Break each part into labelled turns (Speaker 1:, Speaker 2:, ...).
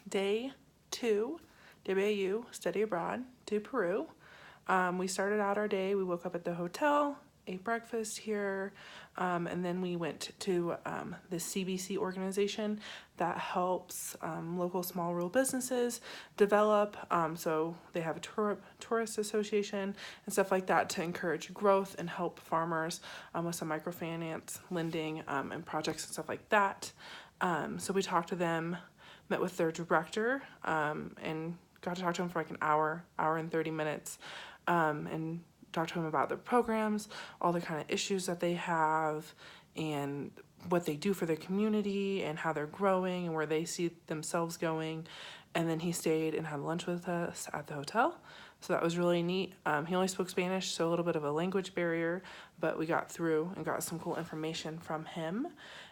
Speaker 1: Day 2, WIU, study abroad, to Peru. We started out our day, we woke up at the hotel, ate breakfast here, and then we went to the CBC organization that helps local small rural businesses develop. So they have a tourist association and stuff like that to encourage growth and help farmers with some microfinance, lending, and projects and stuff like that. So we talked to them, met with their director, and got to talk to him for like an hour and 30 minutes, and talk to him about their programs, all the kind of issues that they have, and what they do for their community, and how they're growing, and where they see themselves going. And then he stayed and had lunch with us at the hotel. So that was really neat. He only spoke Spanish, so a little bit of a language barrier, but we got through and got some cool information from him.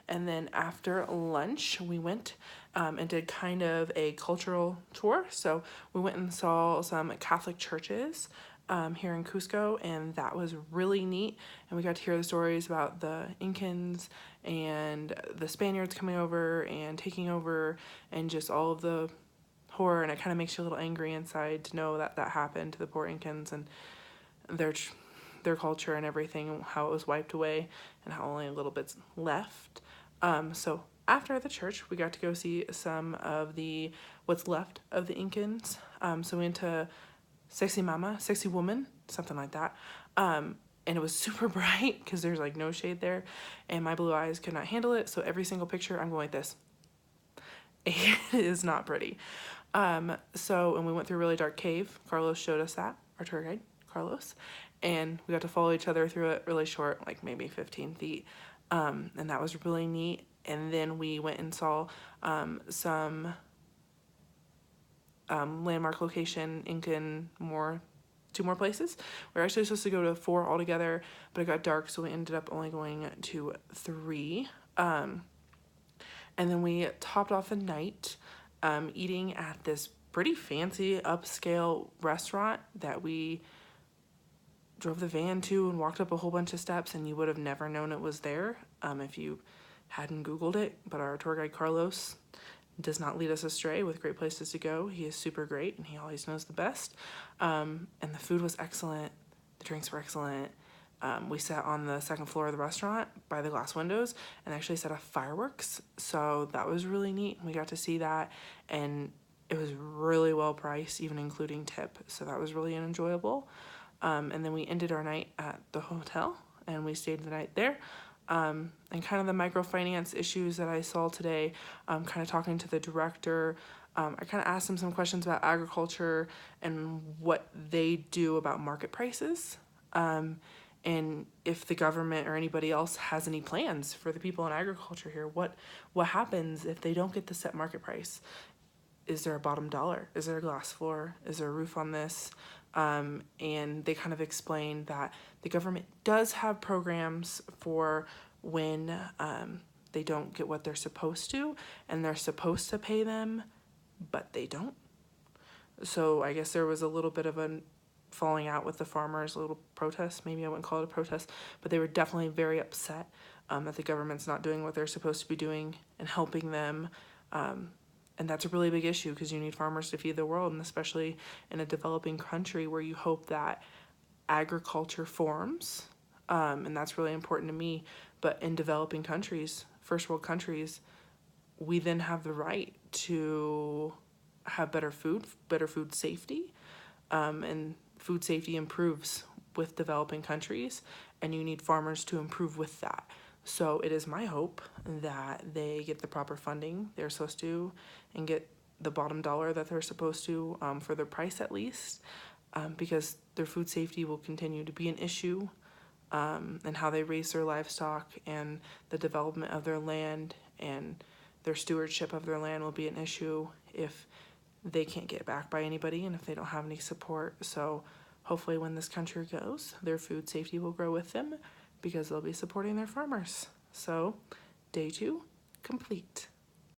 Speaker 1: And then after lunch, we went and did kind of a cultural tour. So we went and saw some Catholic churches here in Cusco, and that was really neat. And we got to hear the stories about the Incans and the Spaniards coming over and taking over, and just all of the horror. And it kind of makes you a little angry inside to know that that happened to the poor Incans and their culture and everything, how it was wiped away and how only a little bit's left. So after the church, we got to go see some of what's left of the Incans. So we went to Sexy Mama, Sexy Woman, something like that. And it was super bright because there's like no shade there, and my blue eyes could not handle it. So every single picture, I'm going like this. It is not pretty. And we went through a really dark cave. Carlos showed us that, our tour guide, Carlos. And we got to follow each other through it, really short, like maybe 15 feet. And that was really neat. And then we went and saw some landmark location, Incan, two more places. We were actually supposed to go to 4 altogether, but it got dark, so we ended up only going to 3. And then we topped off the night eating at this pretty fancy upscale restaurant that we drove the van to and walked up a whole bunch of steps, and you would have never known it was there if you hadn't Googled it. But our tour guide Carlos does not lead us astray with great places to go. He is super great, and he always knows the best. And the food was excellent. The drinks were excellent. We sat on the second floor of the restaurant by the glass windows and actually set off fireworks. So that was really neat. We got to see that, and it was really well priced, even including tip. So that was really enjoyable. And then we ended our night at the hotel, and we stayed the night there. And kind of the microfinance issues that I saw today, kind of talking to the director, I kind of asked him some questions about agriculture and what they do about market prices. And if the government or anybody else has any plans for the people in agriculture here, what happens if they don't get the set market price? Is there a bottom dollar? Is there a glass floor? Is there a roof on this? And they kind of explained that the government does have programs for when they don't get what they're supposed to, and they're supposed to pay them, but they don't. So I guess there was a little bit of a falling out with the farmers, a little protest. Maybe I wouldn't call it a protest, but they were definitely very upset that the government's not doing what they're supposed to be doing and helping them. And that's a really big issue because you need farmers to feed the world, and especially in a developing country where you hope that agriculture forms. And that's really important to me. But in developing countries, first world countries, we then have the right to have better food safety. And food safety improves with developing countries, and you need farmers to improve with that. So it is my hope that they get the proper funding they're supposed to and get the bottom dollar that they're supposed to, for their price at least, because their food safety will continue to be an issue, and how they raise their livestock and the development of their land and their stewardship of their land will be an issue if they can't get back by anybody and if they don't have any support. So hopefully when this country goes, their food safety will grow with them because they'll be supporting their farmers. So day 2 complete.